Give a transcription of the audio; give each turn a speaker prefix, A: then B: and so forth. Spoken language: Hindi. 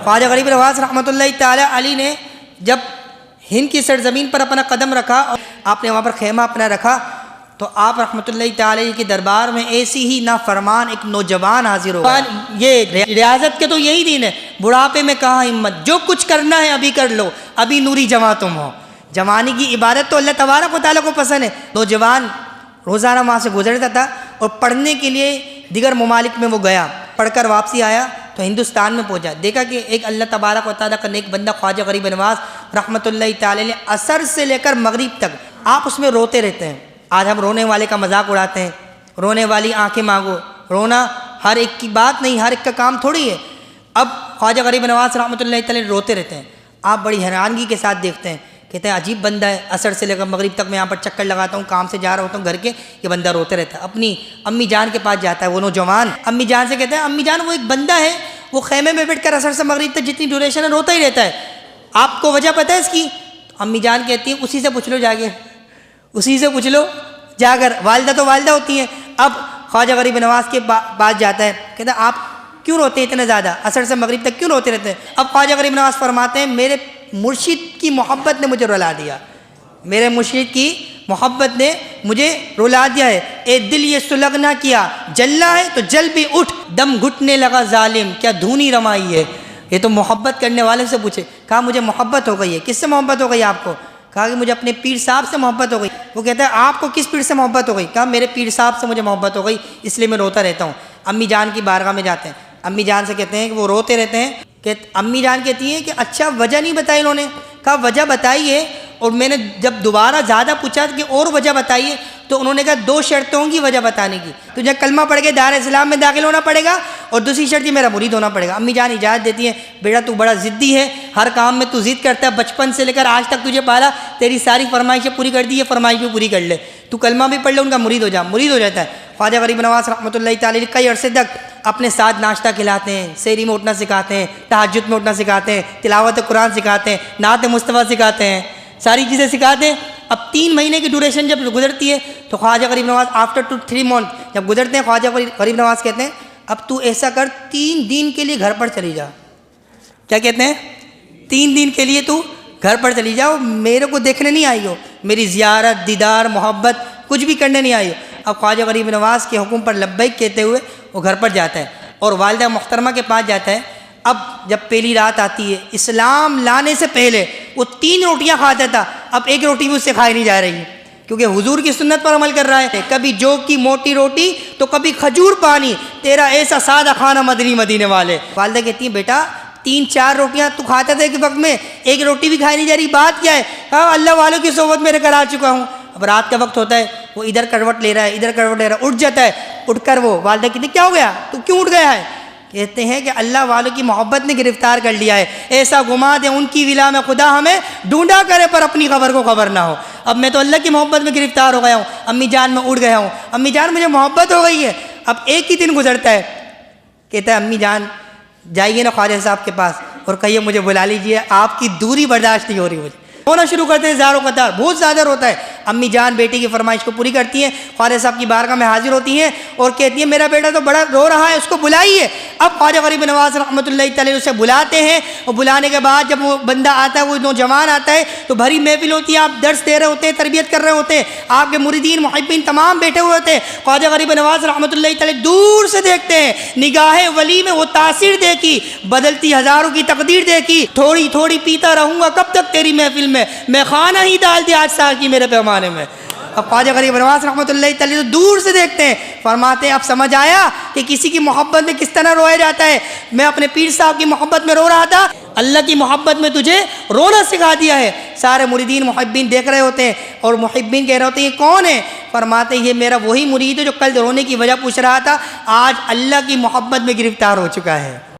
A: ख्वाजा गरीब नवाज़ रहमतुल्लाह ताला अलैह ने जब हिंद की सरजमीन पर अपना कदम रखा और आपने वहाँ पर खेमा अपना रखा, तो आप रहमतुल्लाह ताला के दरबार में ऐसी ही नाफरमान एक नौजवान हाजिर हो। ये रियासत के तो यही दिन है, बुढ़ापे में कहाँ हिम्मत, जो कुछ करना है अभी कर लो, अभी नूरी जवां तुम हो। जवानी की इबादत तो अल्लाह तबारक व तआला को पसंद है। नौजवान रोज़ाना वहाँ से गुजरता था और पढ़ने के लिए दिगर ममालिक में वो गया, पढ़कर वापसी आया तो हिंदुस्तान में पहुँचा, देखा कि एक अल्लाह तबारक व तआला का नेक बंदा ख्वाजा गरीब नवाज़ रहमतुल्लाह ताला अलैह असर से लेकर मगरिब तक आप उसमें रोते रहते हैं। आज हम रोने वाले का मजाक उड़ाते हैं, रोने वाली आंखें मांगो, रोना हर एक की बात नहीं, हर एक का काम थोड़ी है। अब ख्वाजा गरीब नवाज़ रहमतुल्लाह ताला अलैह रोते रहते हैं। आप बड़ी हैरानगी के साथ देखते हैं, कहते हैं अजीब बंदा है, असर से लेकर मगरिब तक मैं यहाँ पर चक्कर लगाता हूँ, काम से जा रहा होता हूँ घर के, ये बंदा रोते रहता है। अपनी अम्मी जान के पास जाता है वो नौजवान, अम्मी जान से कहता है अम्मी जान वो एक बंदा है, वो खेमे में बैठ कर असर से मगरिब तक जितनी ड्यूरेशन है रोता ही रहता है, आपको वजह पता है इसकी? अम्मी जान कहती है उसी से पूछ लो जाके, उसी से पूछ लो जाकर, वालिदा तो वालिदा होती हैं। अब ख्वाजा गरीब नवाज़ के पास जाता है, कहता है आप क्यों रोते हैं इतने ज़्यादा, असर से मगरिब तक क्यों रोते रहते हैं? अब ख्वाजा गरीब नवाज़ फरमाते हैं मेरे मुर्शिद की मोहब्बत ने मुझे रुला दिया, मेरे मुर्शिद की मोहब्बत ने मुझे रुला दिया है। ए दिल ये सुलगना किया, जल्ला है तो जल भी उठ, दम घुटने लगा जालिम, क्या धूनी रमाई है। ये तो मोहब्बत करने वाले से पूछे, कहा मुझे मोहब्बत हो गई है। किससे मोहब्बत हो गई आपको? कहा कि मुझे अपने पीर साहब से मोहब्बत हो गई। वो कहता है आपको किस पीर से मोहब्बत हो गई? कहा मेरे पीर साहब से मुझे मोहब्बत हो गई, इसलिए मैं रोता रहता हूँ। अम्मी जान की बारगाह में जाते हैं, अम्मी जान से कहते हैं कि वो रोते रहते हैं, कि अम्मी जान कहती हैं कि अच्छा वजह नहीं बताई इन्होंने? कहा वजह बताई है, और मैंने जब दोबारा ज़्यादा पूछा कि और वजह बताइए तो उन्होंने कहा 2 शर्तें होंगी वजह बताने की, तुझे कलमा पढ़ के दार इस्लाम में दाखिल होना पड़ेगा और दूसरी शर्त मेरा मुरीद होना पड़ेगा। अम्मी जान इजाज़त देती है, बेटा तू बड़ा ज़िद्दी है, हर काम में तू ज़िद करता है, बचपन से लेकर आज तक तुझे पाला, तेरी सारी फरमाइशें पूरी कर दी है, फरमाइश भी पूरी कर ले, तू कलमा भी पढ़ ले, उनका मुरीद हो जा। मुरीद हो जाता है। ख्वाजा गरीब नवाज़ रहमतुल्लाह ताला अलैह कई अरसे तक अपने साथ नाश्ता खिलाते हैं, सेहरी में उठना सिखाते हैं, तहज्जुद में उठना सिखाते हैं, तिलावत कुरान सिखाते हैं, नात मुस्तफ़ा सिखाते हैं, सारी चीज़ें सिखाते हैं। अब 3 महीने की ड्यूरेशन जब गुजरती है तो ख्वाजा गरीब नवाज़ आफ्टर 2-3 मंथ जब गुजरते हैं, ख्वाजा गरीब नवाज़ कहते हैं अब तू ऐसा कर 3 दिन के लिए घर पर चली जा। क्या कहते हैं? 3 दिन के लिए तू घर पर चली जाओ, मेरे को देखने नहीं आई हो, मेरी ज़ियारत दीदार मोहब्बत कुछ भी करने नहीं आई हो। अब ख्वाजा गरीब नवाज़ के हुक्म पर लब्बैक कहते हुए वो घर पर जाता है और वालिदा मुहतरमा के पास जाता है। अब जब पहली रात आती है, इस्लाम लाने से पहले वो 3 रोटियां खाता था, अब 1 रोटी भी उससे खाई नहीं जा रही, क्योंकि हुजूर की सुन्नत पर अमल कर रहा है। कभी जौ की मोटी रोटी तो कभी खजूर पानी, तेरा ऐसा सादा खाना मदनी मदीने वाले। वालिदा कहती है बेटा 3-4 रोटियां तू खाता था एक वक्त में, 1 रोटी भी खाई नहीं जा रही, बात क्या है? हाँ अल्लाह वालों की सोबत मेरे कर आ चुका हूँ। अब रात का वक्त होता है, वो इधर करवट ले रहा है, इधर करवट ले रहा है, उठ जाता है। उठकर वो वालिदा कहती क्या हो गया, तू क्यों उठ गया है? कहते हैं कि अल्लाह वालों की मोहब्बत ने गिरफ्तार कर लिया है, ऐसा गुमा दे उनकी विला में खुदा हमें ढूंढा करे पर अपनी खबर को खबर ना हो। अब मैं तो अल्लाह की मोहब्बत में गिरफ्तार हो गया हूँ, अम्मी जान में उड़ गया हूँ, अम्मी जान मुझे मोहब्बत हो गई है। अब एक ही दिन गुजरता है, कहता है अम्मी जान जाइए ना ख्वाजा साहब के पास और कहिए मुझे बुला लीजिए, आपकी दूरी बर्दाश्त नहीं हो रही मुझे। रोना शुरू करते हैं ज़ारो कतार, बहुत ज़्यादा रोता है। अम्मी जान बेटी की फरमाइश को पूरी करती हैं, ख्वाजा साहब की बारगाह में हाजिर होती हैं और कहती हैं मेरा बेटा तो बड़ा रो रहा है, उसको बुलाइए। अब ख्वाजा गरीब नवाज़ रहमतुल्लाह ताला अलैह उसे बुलाते हैं और बुलाने के बाद जब वो बंदा आता है, वो नौजवान आता है तो भरी महफिल होती है, आप दर्स दे रहे होते हैं, तरबियत कर रहे होते हैं, आपके मुरीदीन मुहिब्बीन तमाम बैठे हुए होते हैं। ख्वाजा गरीब नवाज़ रहमतुल्लाह ताला दूर से देखते हैं, निगाहे वली में वो तासीर देखी, बदलती हज़ारों की तकदीर देखी, थोड़ी थोड़ी पीता रहूँगा कब तक तेरी महफिल में, मैं खाना ही डाल दिया आज साल की मेरे पैमाने में। अब ख्वाजा गरीब नवाज़ रहमतुल्लाह ताला तो दूर से देखते हैं, फरमाते हैं अब समझ आया कि किसी की मोहब्बत में किस तरह रोया जाता है। मैं अपने पीर साहब की मोहब्बत में रो रहा था, अल्लाह की मोहब्बत में तुझे रोना सिखा दिया है। सारे मुरीदीन मुहिब्बीन देख रहे होते हैं और मुहिब्बीन कह रहे होते हैं ये कौन है? फरमाते ये मेरा वही मुरीद है जो कल रोने की वजह पूछ रहा था, आज अल्लाह की मोहब्बत में गिरफ्तार हो चुका है।